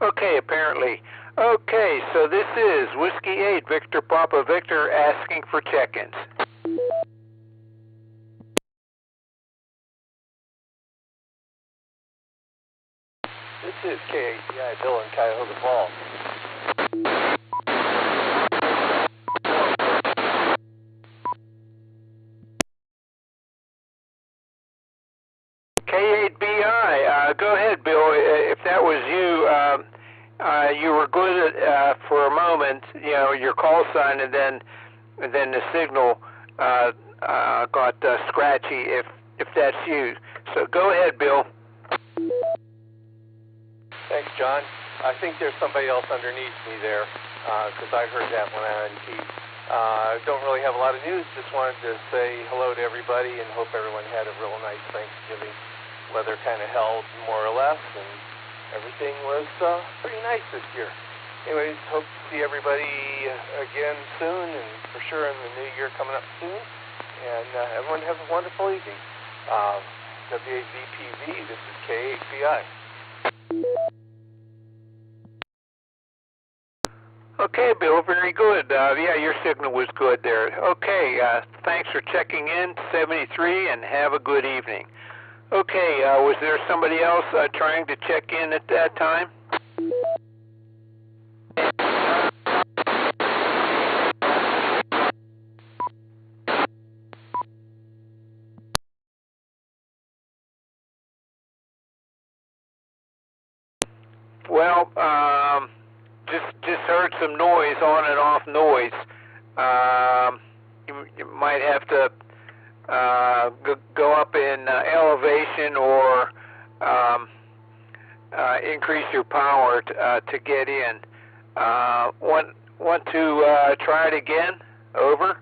Okay, apparently. Okay, so this is Whiskey 8 Victor Papa Victor asking for check-ins.
This is KACI Bill in Cuyahoga Falls.
K8BI, go ahead, Bill. If that was you, you were good for a moment, you know, your call sign, and then the signal got scratchy. If that's you, so go ahead, Bill.
Thanks, John. I think there's somebody else underneath me there, because I heard that when I unteed. Don't really have a lot of news. Just wanted to say hello to everybody and hope everyone had a real nice Thanksgiving. Weather kind of held more or less, and everything was pretty nice this year. Anyways, hope to see everybody again soon, and for sure in the new year coming up soon. And everyone have a wonderful evening. W8VPV, this is K8BI.
Okay, Bill, very good. Yeah, your signal was good there. Okay, thanks for checking in, 73, and have a good evening. Okay, was there somebody else trying to check in at that time? Well, just heard some noise, on and off noise. You might have to go up in elevation or increase your power to get in. Want to try it again? Over.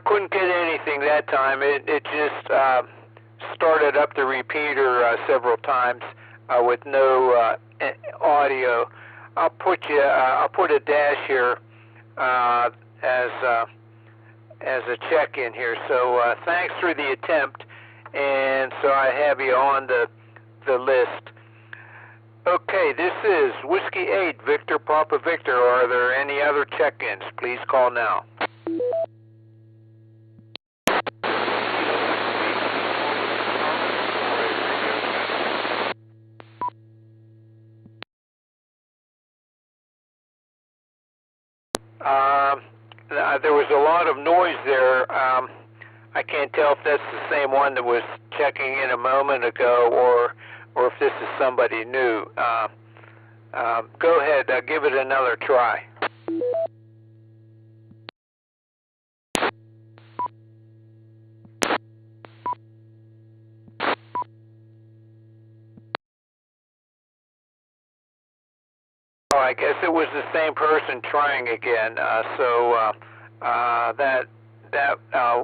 Couldn't get anything that time. It just started up the repeater several times with no audio. I'll put a dash here as a check-in here. So thanks for the attempt, and so I have you on the list. Okay, this is Whiskey 8 Victor Papa Victor. Are there any other check-ins? Please call now. There was a lot of noise there. I can't tell if that's the same one that was checking in a moment ago, or if this is somebody new. Go ahead, give it another try. Oh, I guess it was the same person trying again. So that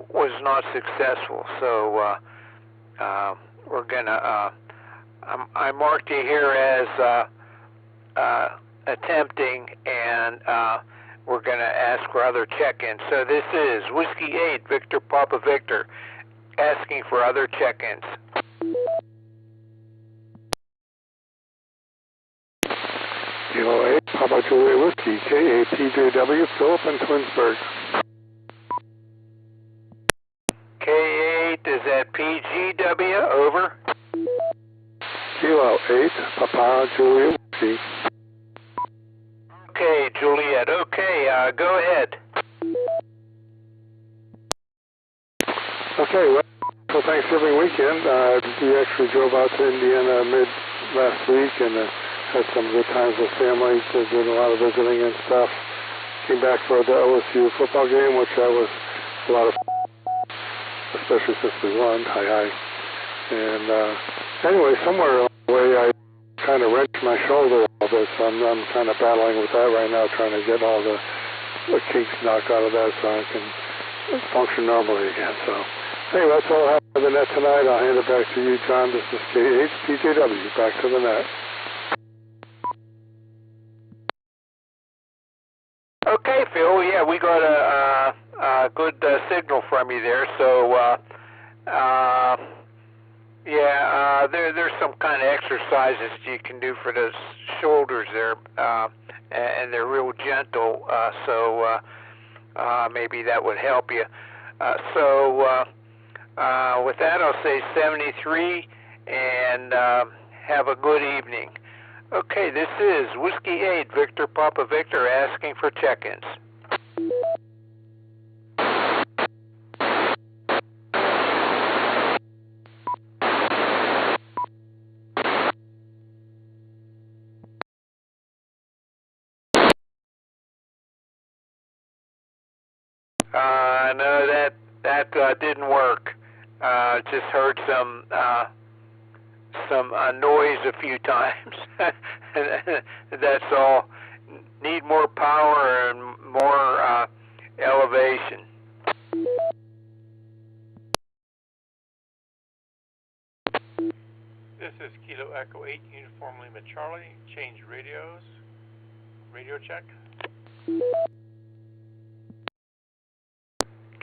was not successful. So we're gonna. I marked you here as attempting, and we're gonna ask for other check-ins. So this is Whiskey 8 Victor Papa Victor asking for other check-ins.
Kilo 8, Papa Juliet Whiskey, KAPJW, Philip and Twinsburg.
K8 is at PGW, over.
Kilo 8, Papa Juliet Whiskey.
that. Okay, go ahead.
Okay, well, for Thanksgiving weekend, we actually drove out to Indiana mid last week and had some good times with families, did a lot of visiting and stuff. Came back for the OSU football game, which was a lot of fun, especially since we won. Hi. And anyway, somewhere along the way, I kind of wrenched my shoulder a little bit, so I'm kind of battling with that right now, trying to get all the kinks knocked out of that so I can function normally again. So anyway, that's all I have for the net tonight. I'll hand it back to you, John. This is KHTJW. Back to the net.
Okay, Phil. Yeah, we got a good signal from you there. So, there's some kind of exercises you can do for those shoulders there, and they're real gentle. So maybe that would help you. With that, I'll say 73, and have a good evening. Okay, this is Whiskey 8, Victor Papa Victor, asking for check-ins. No, that didn't work. Just heard some noise a few times. That's all. Need more power and more elevation.
This is Kilo Echo 8, Uniform Lima Charlie. Change radios. Radio check.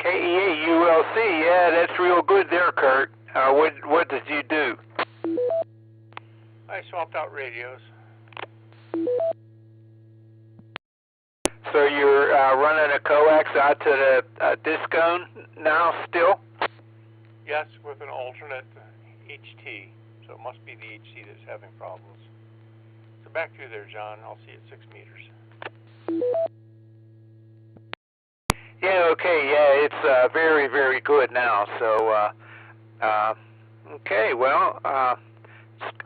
KEA-ULC, yeah, that's real good there, Kurt. What did you do?
I swapped out radios.
So you're running a coax out to the discone now still?
Yes, with an alternate HT. So it must be the HT that's having problems. So back to you there, John. I'll see you at 6 meters.
Yeah, okay, yeah, it's very, very good now. So, okay, well,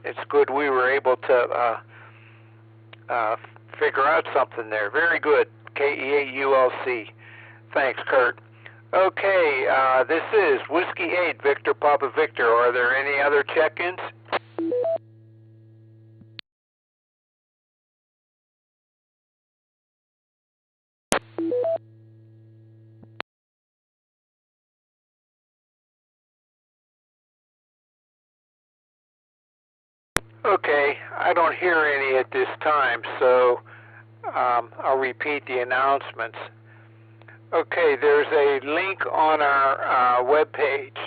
it's good we were able to figure out something there. Very good, KEA-ULC. Thanks, Kurt. Okay, this is Whiskey 8, Victor Papa Victor. Are there any other check-ins? Okay, I don't hear any at this time, so I'll repeat the announcements. Okay, there's a link on our webpage.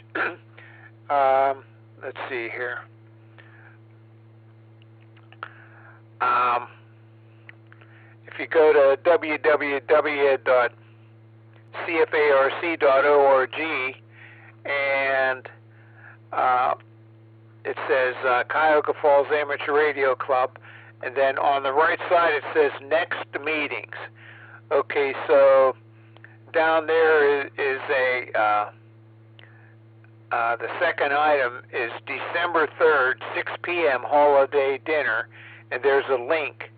Let's see here. If you go to www.cfarc.org and it says Cuyahoga Falls Amateur Radio Club, and then on the right side it says next meetings. Okay, so down there is the second item is December 3rd, 6 p.m. holiday dinner, and there's a link.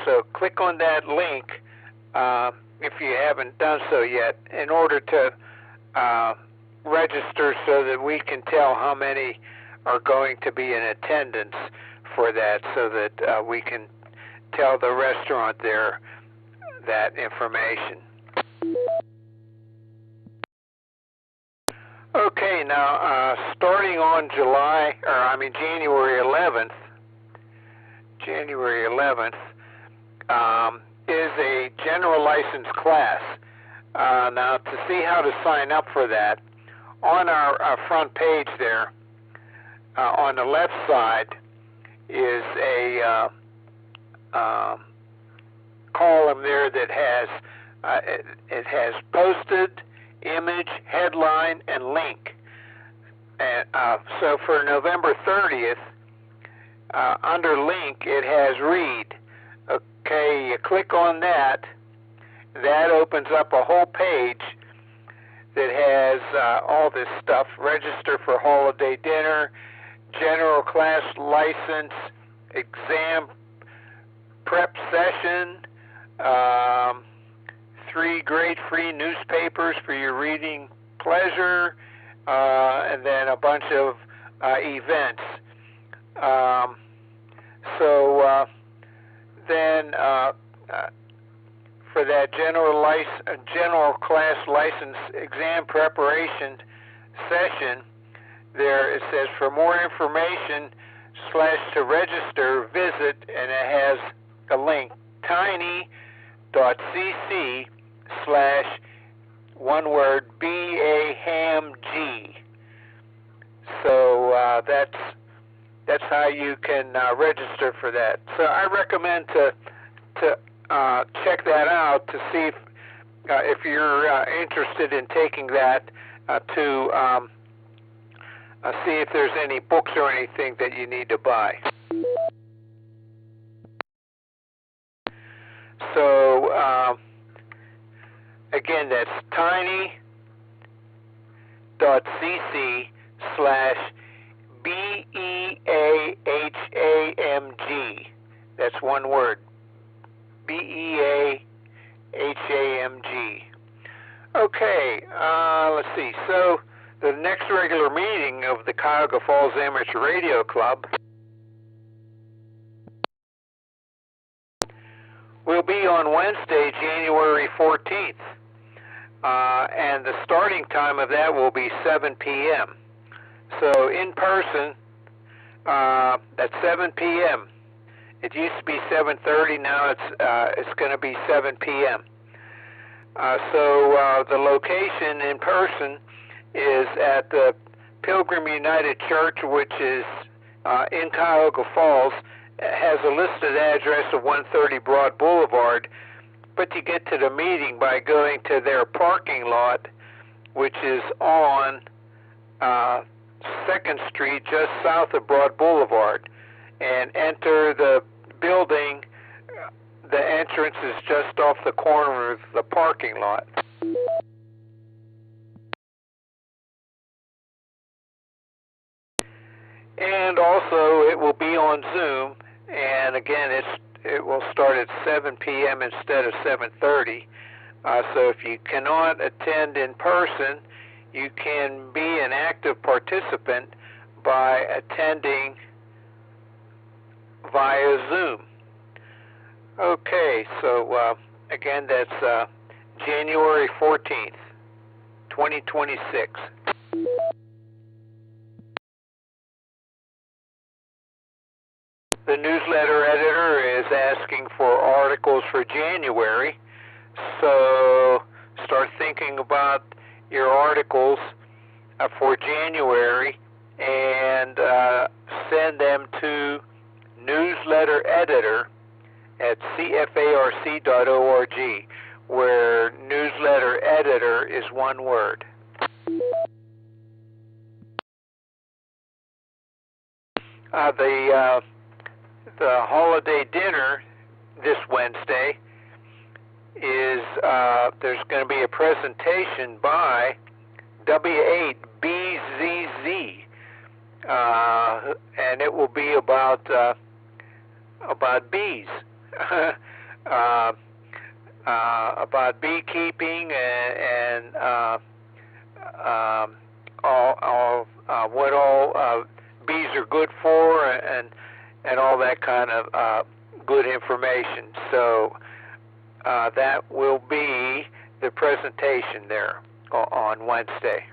So click on that link if you haven't done so yet in order to register so that we can tell how many are going to be in attendance for that, so that we can tell the restaurant there that information. Okay, now starting on January 11th is a general license class. Now, to see how to sign up for that, on our front page there, on the left side is a column there that has it has posted, image, headline, and link. And so for November 30th, under link, it has read. Okay, you click on that, that opens up a whole page that has all this stuff: register for holiday dinner, general class license, exam prep session, 3 great free newspapers for your reading pleasure, and then a bunch of events. Then for that general class license exam preparation session, there it says, for more information / to register, visit, and it has a link, tiny.cc / one word BAHAMG. So that's how you can register for that. So I recommend to check that out to see if you're interested in taking that, to see if there's any books or anything that you need to buy. So again, that's tiny.cc / BEAHAMG. That's one word. BEAHAMG. Okay, let's see. So the next regular meeting of the Cuyahoga Falls Amateur Radio Club will be on Wednesday, January 14th. And the starting time of that will be 7 p.m. So in person, at 7 p.m. It used to be 7:30. Now it's going to be 7 p.m. So the location in person is at the Pilgrim United Church, which is in Cuyahoga Falls. It has a listed address of 130 Broad Boulevard, but you get to the meeting by going to their parking lot, which is on 2nd Street, just south of Broad Boulevard, and enter the building. The entrance is just off the corner of the parking lot. And also, it will be on Zoom, and again, it will start at 7 p.m. instead of 7:30. So if you cannot attend in person, you can be an active participant by attending via Zoom. Okay, so again, that's January 14th, 2026. The newsletter editor is asking for articles for January, so start thinking about your articles for January and send them to newsletter editor at cfarc.org, where newsletter editor is one word. The holiday dinner this Wednesday is there's going to be a presentation by W8VPV, and it will be about bees, about beekeeping and what all bees are good for, and all that kind of good information. So that will be the presentation there on Wednesday.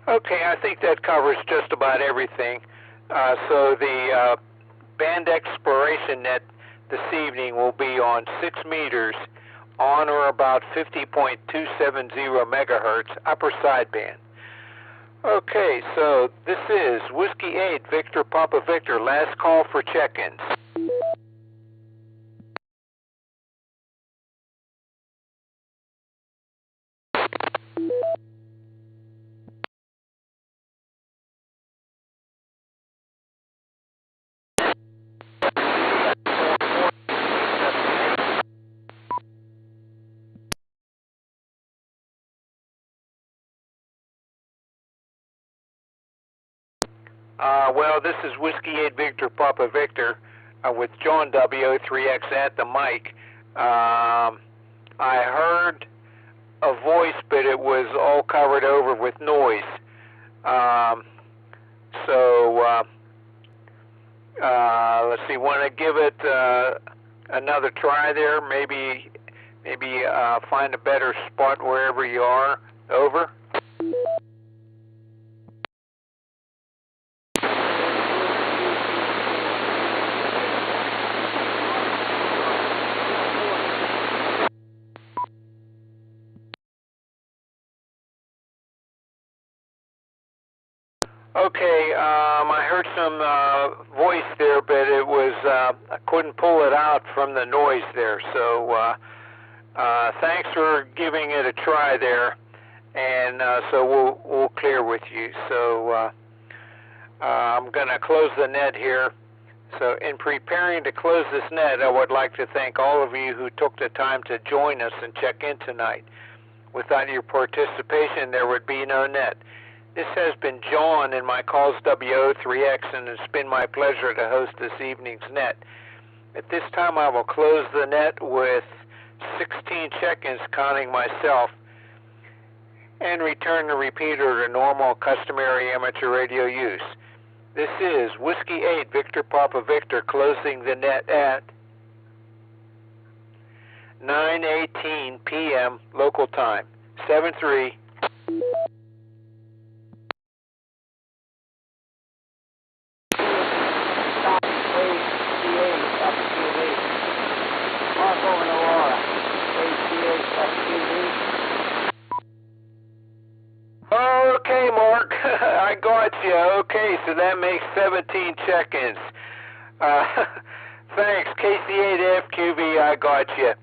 Okay, I think that covers just about everything. So the band exploration net this evening will be on 6 meters on or about 50.270 megahertz upper sideband. Okay, so this is Whiskey 8 Victor Papa Victor, last call for check-ins. Well, this is Whiskey 8 Victor Papa Victor with John W8VPV at the mic. I heard a voice, but it was all covered over with noise. Let's see. Want to give it another try there? Maybe find a better spot wherever you are. Over. Okay, I heard some voice there, but it was I couldn't pull it out from the noise there. So thanks for giving it a try there, and so we'll clear with you. So I'm going to close the net here. So in preparing to close this net, I would like to thank all of you who took the time to join us and check in tonight. Without your participation, there would be no net. This has been John in my calls W8VPV, and it's been my pleasure to host this evening's net. At this time, I will close the net with 16 check-ins, counting myself, and return the repeater to normal, customary amateur radio use. This is Whiskey 8 Victor Papa Victor closing the net at 9:18 p.m. local time. 7-3. Okay, Mark, I got you. Okay, so that makes 17 check-ins. Thanks, KC8FQV, I got you.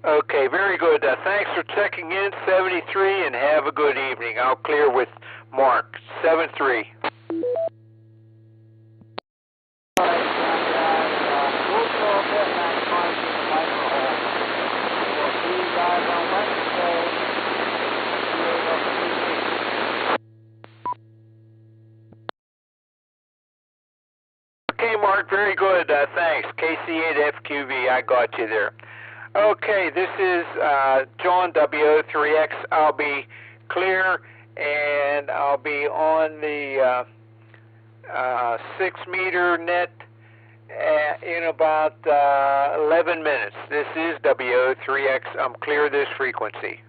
Okay, very good. Thanks for checking in, 73, and have a good evening. I'll clear with Mark, 7-3. Okay, Mark, very good. Thanks. KC8FQV, I got you there. Okay, this is John W8VPV. I'll be clear, and I'll be on the 6-meter net in about 11 minutes. This is W8VPV. I'm clear this frequency.